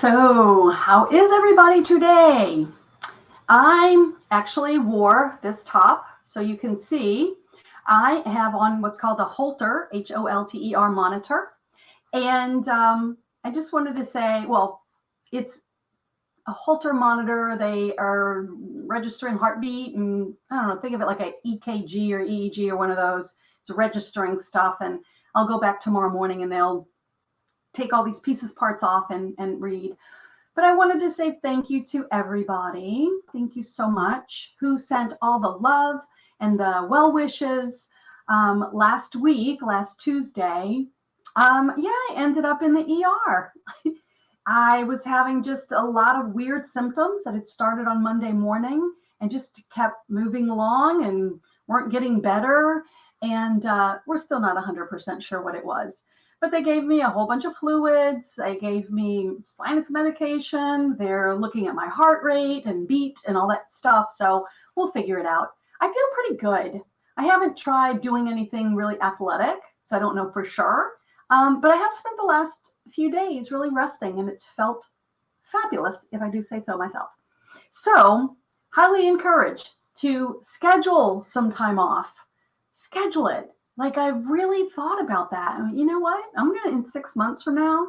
So, how is everybody today? I actually wore this top so you can see. I have on what's called a Holter, Holter monitor. And I just wanted to say, well, it's a Holter monitor. They are registering heartbeat and I don't know, think of it like a EKG or EEG or one of those. It's registering stuff. And I'll go back tomorrow morning and they'll take all these pieces, parts off and read. But I wanted to say thank you to everybody. Thank you so much who sent all the love and the well wishes last week, last Tuesday. Yeah, I ended up in the ER. I was having just a lot of weird symptoms that had started on Monday morning and just kept moving along and weren't getting better. And we're still not 100% sure what it was. But they gave me a whole bunch of fluids. They gave me sinus medication. They're looking at my heart rate and beat and all that stuff. So we'll figure it out. I feel pretty good. I haven't tried doing anything really athletic, so I don't know for sure. But I have spent the last few days really resting, and it's felt fabulous, if I do say so myself. So, highly encouraged to schedule some time off. Schedule it. Like I've really thought about that. And you know what? I'm gonna in 6 months from now,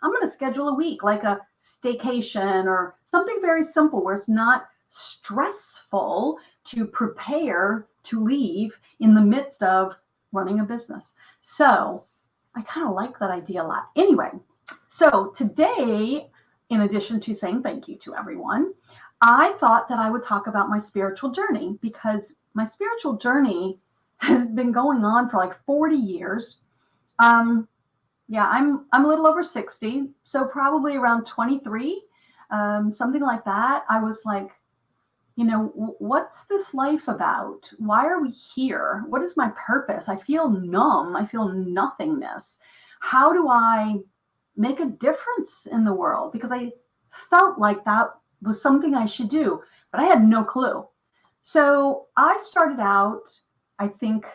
I'm gonna schedule a week, like a staycation or something very simple where it's not stressful to prepare to leave in the midst of running a business. So I kind of like that idea a lot. Anyway, so today, in addition to saying thank you to everyone, I thought that I would talk about my spiritual journey because my spiritual journey has been going on for like 40 years. Um, yeah, I'm a little over 60, so probably around 23, something like that. I was like, what's this life about? Why are we here? What is my purpose? I feel numb. I feel nothingness. How do I make a difference in the world? Because I felt like that was something I should do, but I had no clue. So I started out, I think,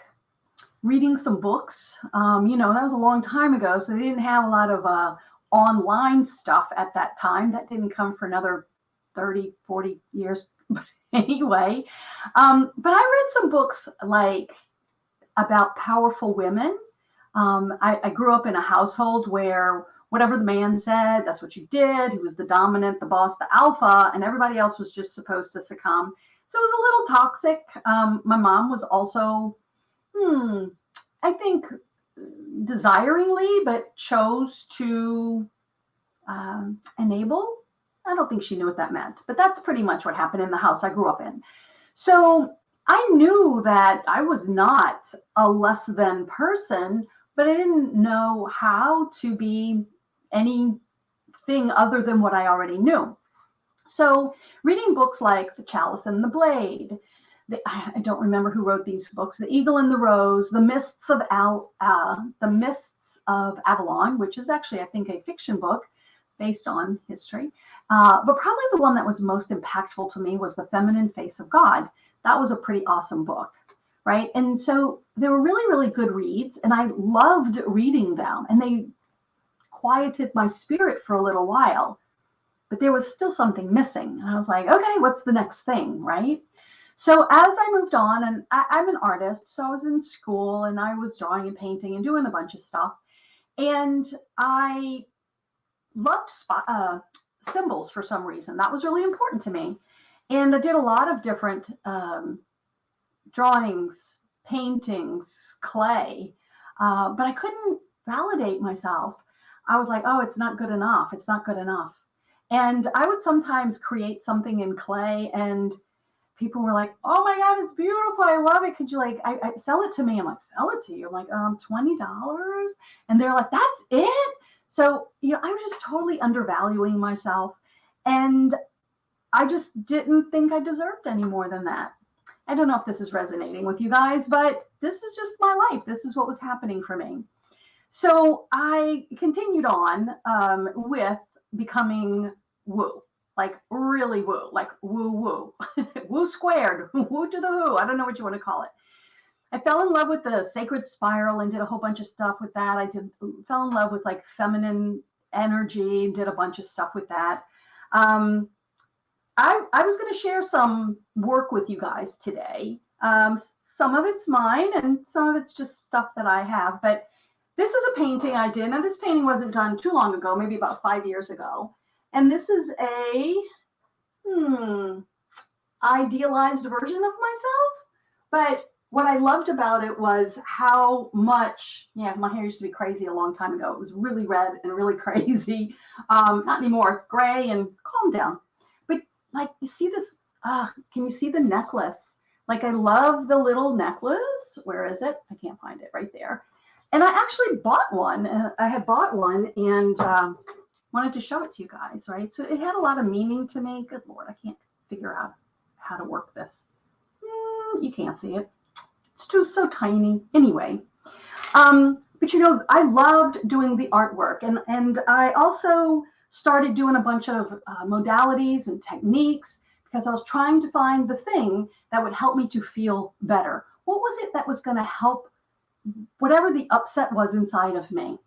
reading some books. That was a long time ago, so they didn't have a lot of online stuff at that time. That didn't come for another 30, 40 years. But anyway, but I read some books like about powerful women. I grew up in a household where whatever the man said, that's what you did. He was the dominant, the boss, the alpha, and everybody else was just supposed to succumb. So it was a little toxic. My mom was also, I think, desiringly, but chose to enable. I don't think she knew what that meant, but that's pretty much what happened in the house I grew up in. So I knew that I was not a less than person, but I didn't know how to be anything other than what I already knew. So reading books like The Chalice and the Blade, I don't remember who wrote these books, The Eagle and the Rose, The Mists of Avalon, which is actually, I think, a fiction book based on history. But probably the one that was most impactful to me was The Feminine Face of God. That was a pretty awesome book, right? And so they were really, really good reads, and I loved reading them, and they quieted my spirit for a little while, but there was still something missing. And I was like, okay, what's the next thing, right? So as I moved on, and I'm an artist, so I was in school and I was drawing and painting and doing a bunch of stuff. And I loved symbols for some reason. That was really important to me. And I did a lot of different drawings, paintings, clay, but I couldn't validate myself. I was like, oh, it's not good enough. It's not good enough. And I would sometimes create something in clay and people were like, oh my God, it's beautiful. I love it. Could you I sell it to me? I'm like, sell it to you. I'm like, $20. And they're like, that's it. So, I was just totally undervaluing myself. And I just didn't think I deserved any more than that. I don't know if this is resonating with you guys, but this is just my life. This is what was happening for me. So I continued on with becoming woo, like really woo, like woo woo, woo squared, woo to the who. I don't know what you want to call it. I fell in love with the sacred spiral and did a whole bunch of stuff with that. Fell in love with like feminine energy, did a bunch of stuff with that. Um, I was going to share some work with you guys today. Some of it's mine and some of it's just stuff that I have. But this is a painting I did, and this painting wasn't done too long ago, maybe about 5 years ago. And this is a idealized version of myself. But what I loved about it was how much, my hair used to be crazy a long time ago. It was really red and really crazy. Not anymore. It's gray and calm down. But like, you see this, can you see the necklace? Like, I love the little necklace. Where is it? I can't find it. Right there. And I actually bought one. I had bought one and wanted to show it to you guys, right? So it had a lot of meaning to me. Good Lord, I can't figure out how to work this. You can't see it. It's just so tiny. Anyway, but I loved doing the artwork, and I also started doing a bunch of modalities and techniques because I was trying to find the thing that would help me to feel better. What was it that was going to help whatever the upset was inside of me?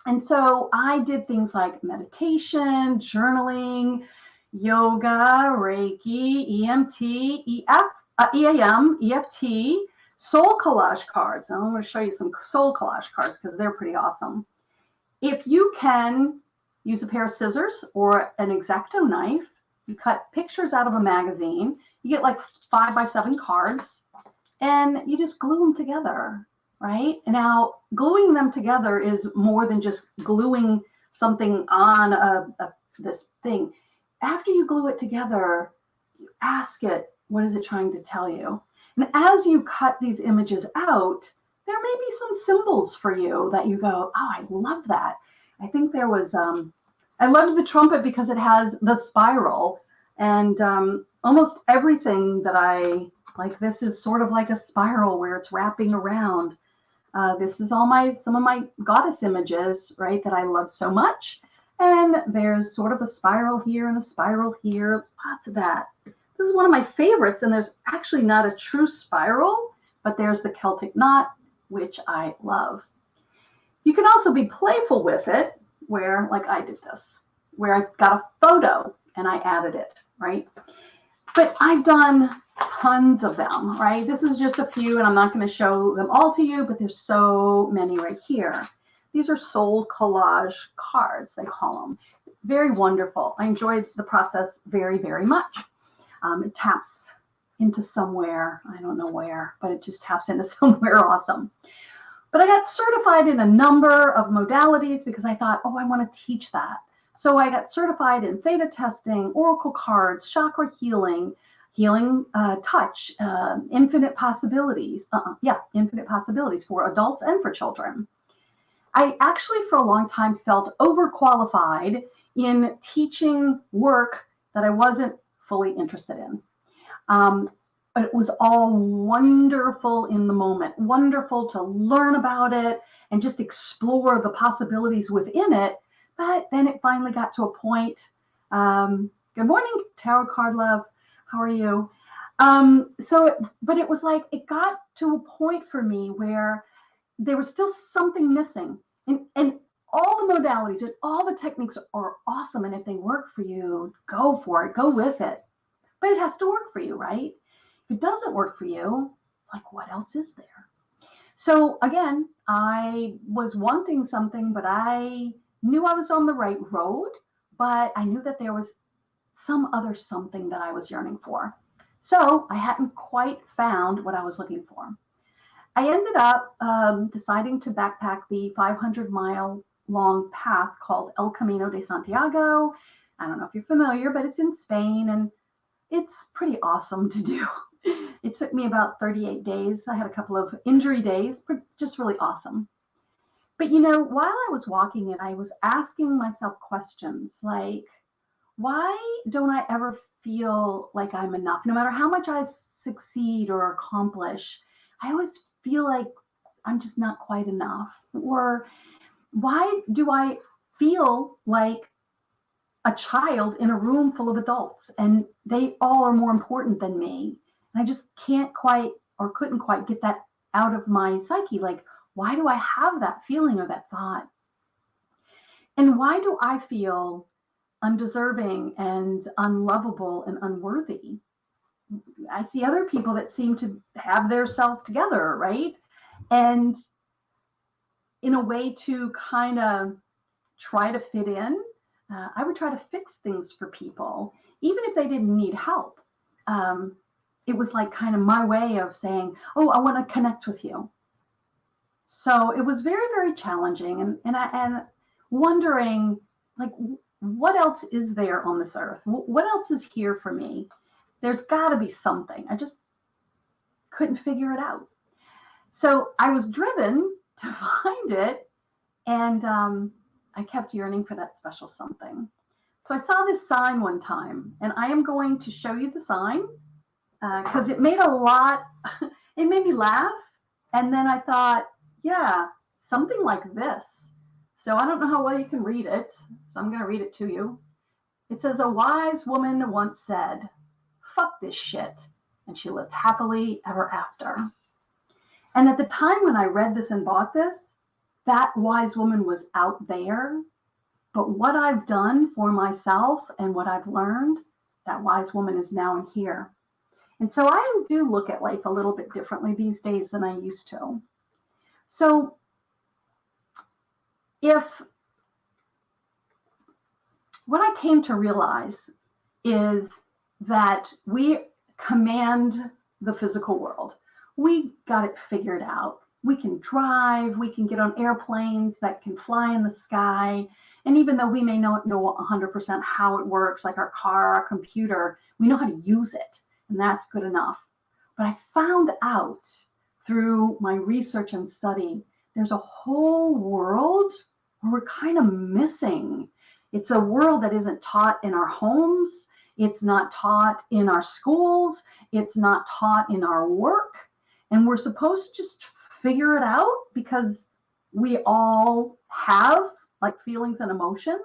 And so I did things like meditation, journaling, yoga, Reiki, EAM, EFT, soul collage cards. Now I'm going to show you some soul collage cards because they're pretty awesome. If you can use a pair of scissors or an X-Acto knife, you cut pictures out of a magazine. You get like 5x7 cards, and you just glue them together, right? And now gluing them together is more than just gluing something on this thing. After you glue it together, you ask it, what is it trying to tell you? And as you cut these images out, there may be some symbols for you that you go, oh, I love that. I think there was, I loved the trumpet because it has the spiral, and almost everything that I like, this is sort of like a spiral where it's wrapping around. This is all some of my goddess images, right, that I love so much. And there's sort of a spiral here and a spiral here, lots of that. This is one of my favorites, and there's actually not a true spiral, but there's the Celtic knot, which I love. You can also be playful with it, where, like I did this, where I got a photo and I added it, right? But I've done tons of them, right? This is just a few, and I'm not going to show them all to you, but there's so many right here. These are soul collage cards, they call them. Very wonderful. I enjoyed the process very, very much. It taps into somewhere, I don't know where, but it just taps into somewhere awesome. But I got certified in a number of modalities because I thought, oh, I want to teach that. So I got certified in theta testing, oracle cards, chakra healing, touch, infinite possibilities. Infinite possibilities for adults and for children. I actually, for a long time, felt overqualified in teaching work that I wasn't fully interested in. But it was all wonderful in the moment, wonderful to learn about it and just explore the possibilities within it. But then it finally got to a point. Good morning, Tarot Card Love. How are you? But it was like, it got to a point for me where there was still something missing. And all the modalities and all the techniques are awesome. And if they work for you, go for it, go with it. But it has to work for you, right? If it doesn't work for you, like, what else is there? So again, I was wanting something, but I knew I was on the right road, but I knew that there was some other something that I was yearning for. So I hadn't quite found what I was looking for. I ended up deciding to backpack the 500-mile long path called El Camino de Santiago. I don't know if you're familiar, but it's in Spain, and it's pretty awesome to do. It took me about 38 days. I had a couple of injury days, but just really awesome. But while I was walking it, I was asking myself questions like, why don't I ever feel like I'm enough? No matter how much I succeed or accomplish, I always feel like I'm just not quite enough. Or why do I feel like a child in a room full of adults and they all are more important than me? And I just can't quite or couldn't quite get that out of my psyche. Like, why do I have that feeling or that thought? And why do I feel undeserving and unlovable and unworthy? I see other people that seem to have their self together, right? And in a way to kind of try to fit in, I would try to fix things for people, even if they didn't need help. Um, it was like kind of my way of saying, oh, I want to connect with you. So it was very, very challenging, and wondering, like, what else is there on this earth? What else is here for me? There's got to be something. I just couldn't figure it out. So I was driven to find it, and I kept yearning for that special something. So I saw this sign one time, and I am going to show you the sign because it made a lot, it made me laugh. And then I thought, yeah, something like this. So I don't know how well you can read it, so I'm going to read it to you. It says, a wise woman once said, fuck this shit. And she lived happily ever after. And at the time when I read this and bought this, that wise woman was out there. But what I've done for myself and what I've learned, that wise woman is now in here. And so I do look at life a little bit differently these days than I used to. So if what I came to realize is that we command the physical world. We got it figured out. We can drive, we can get on airplanes that can fly in the sky. And even though we may not know 100% how it works, like our car, our computer, we know how to use it. And that's good enough. But I found out through my research and study, there's a whole world where we're kind of missing. It's a world that isn't taught in our homes. It's not taught in our schools. It's not taught in our work. And we're supposed to just figure it out because we all have like feelings and emotions.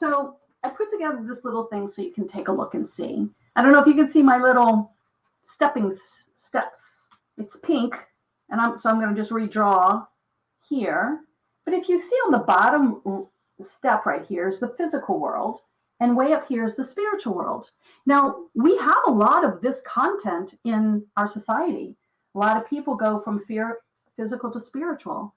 So I put together this little thing so you can take a look and see. I don't know if you can see my little stepping steps. It's pink, and I'm going to just redraw here. But if you see on the bottom step right here is the physical world, and way up here is the spiritual world. Now, we have a lot of this content in our society. A lot of people go from physical to spiritual.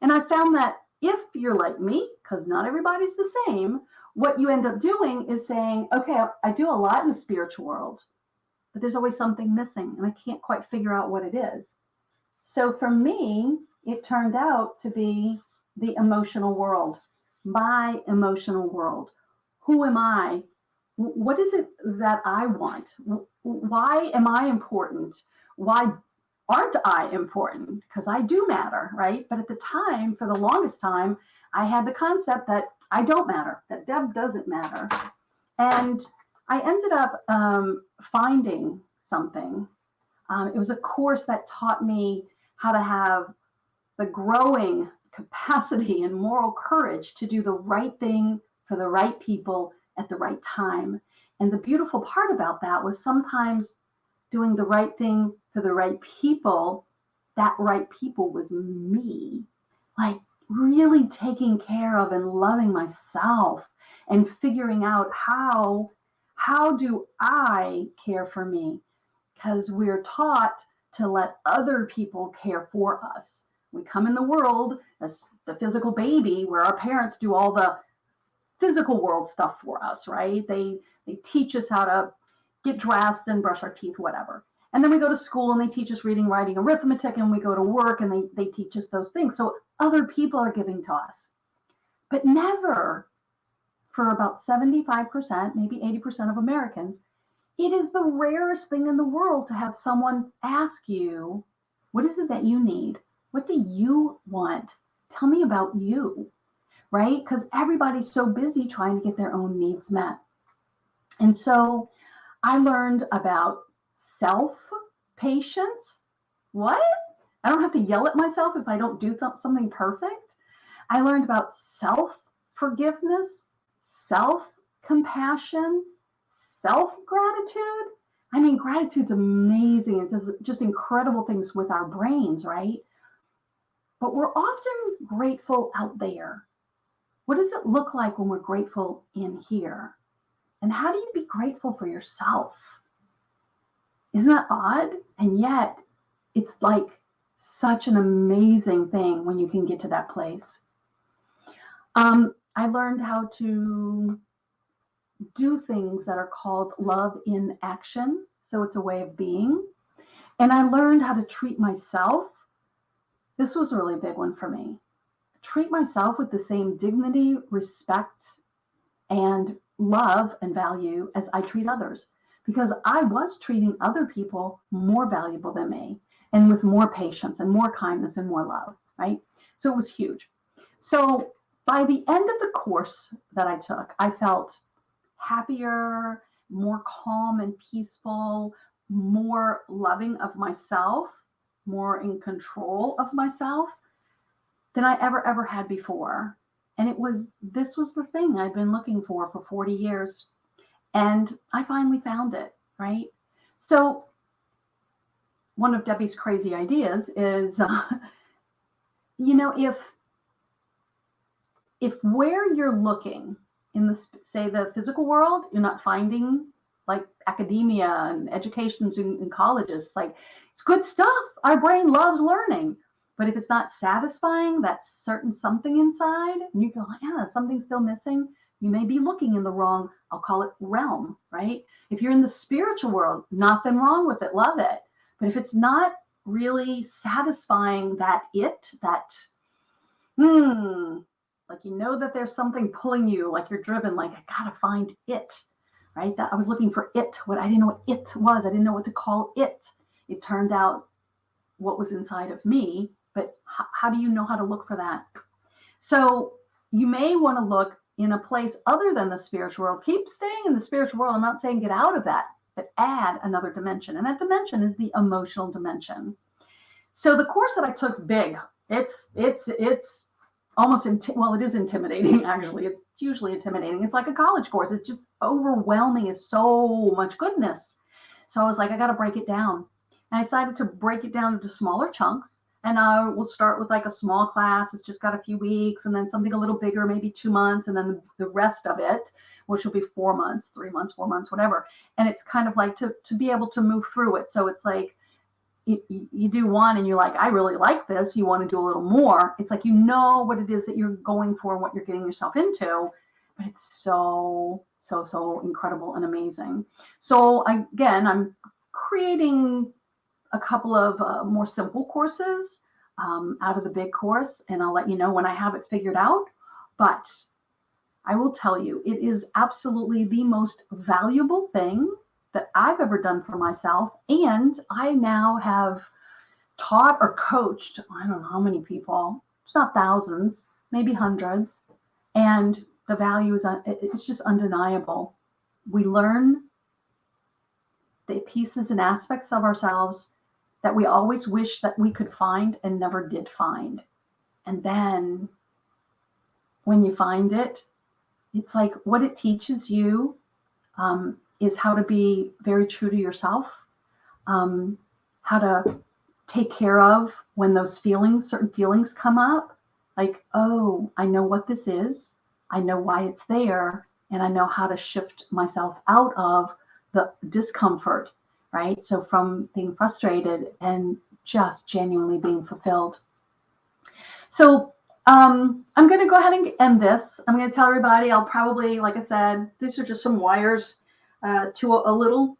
And I found that if you're like me, because not everybody's the same, what you end up doing is saying, okay, I do a lot in the spiritual world, but there's always something missing, and I can't quite figure out what it is. So for me, it turned out to be the emotional world, my emotional world. Who am I? What is it that I want? Why am I important? Why aren't I important? Because I do matter, right? But at the time, for the longest time, I had the concept that I don't matter, that Deb doesn't matter. And I ended up finding something. It was a course that taught me how to have the growing capacity and moral courage to do the right thing for the right people at the right time. And the beautiful part about that was sometimes doing the right thing for the right people, that right people was me. Like really taking care of and loving myself and figuring out how do I care for me? Because we're taught to let other people care for us. We come in the world as the physical baby where our parents do all the physical world stuff for us, right? They teach us how to get dressed and brush our teeth, whatever. And then we go to school and they teach us reading, writing, arithmetic, and we go to work and they teach us those things. So other people are giving to us. But never, for about 75%, maybe 80% of Americans, it is the rarest thing in the world to have someone ask you, what is it that you need? What do you want? Tell me about you, right? Because everybody's so busy trying to get their own needs met. And so I learned about self-patience. What? I don't have to yell at myself if I don't do something perfect. I learned about self-forgiveness, self-compassion, self-gratitude. I mean, gratitude's amazing. It does just incredible things with our brains, right? But we're often grateful out there. What does it look like when we're grateful in here? And how do you be grateful for yourself? Isn't that odd? And yet, it's like such an amazing thing when you can get to that place. I learned how to do things that are called love in action. So it's a way of being. And I learned how to treat myself. This was a really big one for me. Treat myself with the same dignity, respect, and love and value as I treat others. Because I was treating other people more valuable than me and with more patience and more kindness and more love, right? So it was huge. So by the end of the course that I took, I felt happier, more calm and peaceful, more loving of myself, more in control of myself than I ever had before. And this was the thing I'd been looking for 40 years. And I finally found it, right? So one of Debbie's crazy ideas is, if where you're looking in the, say, the physical world, you're not finding like academia and educations in colleges, like it's good stuff. Our brain loves learning. But if it's not satisfying that certain something inside, and you go, yeah, something's still missing, you may be looking in the wrong, I'll call it realm, right? If you're in the spiritual world, nothing wrong with it, love it. But if it's not really satisfying that like that there's something pulling you, like you're driven, like I gotta find it, right? That I was looking for it, what I didn't know what it was. I didn't know what to call it. It turned out what was inside of me, but how do you know how to look for that? So you may want to look in a place other than the spiritual world. Keep staying in the spiritual world. I'm not saying get out of that, but add another dimension. And that dimension is the emotional dimension. So the course that I took is big. It's almost, it is intimidating, actually. It's hugely intimidating. It's like a college course. It's just overwhelming. It's so much goodness. So I was like, I got to break it down. And I decided to break it down into smaller chunks. And I will start with like a small class. It's just got a few weeks, and then something a little bigger, maybe 2 months, and then the rest of it, which will be 4 months, 3 months, 4 months, whatever. And it's kind of like to be able to move through it. So it's like you do one and you're like, I really like this. You want to do a little more. It's like, what it is that you're going for and what you're getting yourself into. But it's so incredible and amazing. So I'm creating a couple of more simple courses out of the big course, and I'll let you know when I have it figured out. But I will tell you, it is absolutely the most valuable thing that I've ever done for myself. And I now have taught or coached, I don't know how many people, it's not thousands, maybe hundreds. And the value it's just undeniable. We learn the pieces and aspects of ourselves that we always wish that we could find and never did find. And then when you find it, it's like what it teaches you is how to be very true to yourself, how to take care of when those certain feelings come up. Like, oh, I know what this is. I know why it's there. And I know how to shift myself out of the discomfort, right? So from being frustrated and just genuinely being fulfilled. So I'm going to go ahead and end this. I'm going to tell everybody, I'll probably, like I said, these are just some wires to a little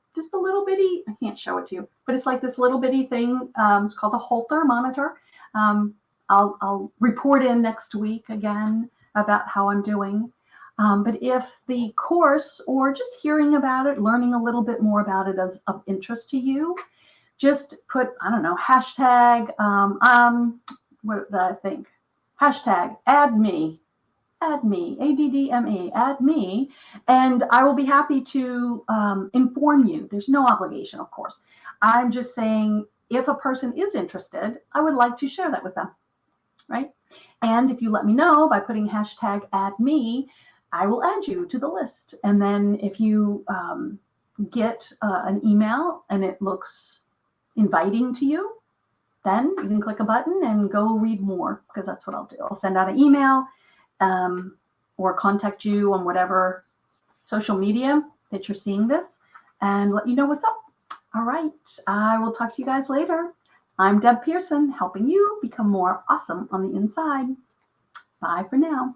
bitty, I can't show it to you, but it's like this little bitty thing. It's called a Holter monitor. I'll report in next week again about how I'm doing. But if the course or just hearing about it, learning a little bit more about it is of interest to you, just put, I don't know, hashtag, what did I think? Hashtag add me, ADDME, add me, and I will be happy to inform you. There's no obligation, of course. I'm just saying, if a person is interested, I would like to share that with them, right? And if you let me know by putting hashtag add me, I will add you to the list. And then if you get an email and it looks inviting to you, then you can click a button and go read more, because that's what I'll do. I'll send out an email. or contact you on whatever social media that you're seeing this and let you know what's up. All right. I will talk to you guys later. I'm Deb Pearson, helping you become more awesome on the inside. Bye for now.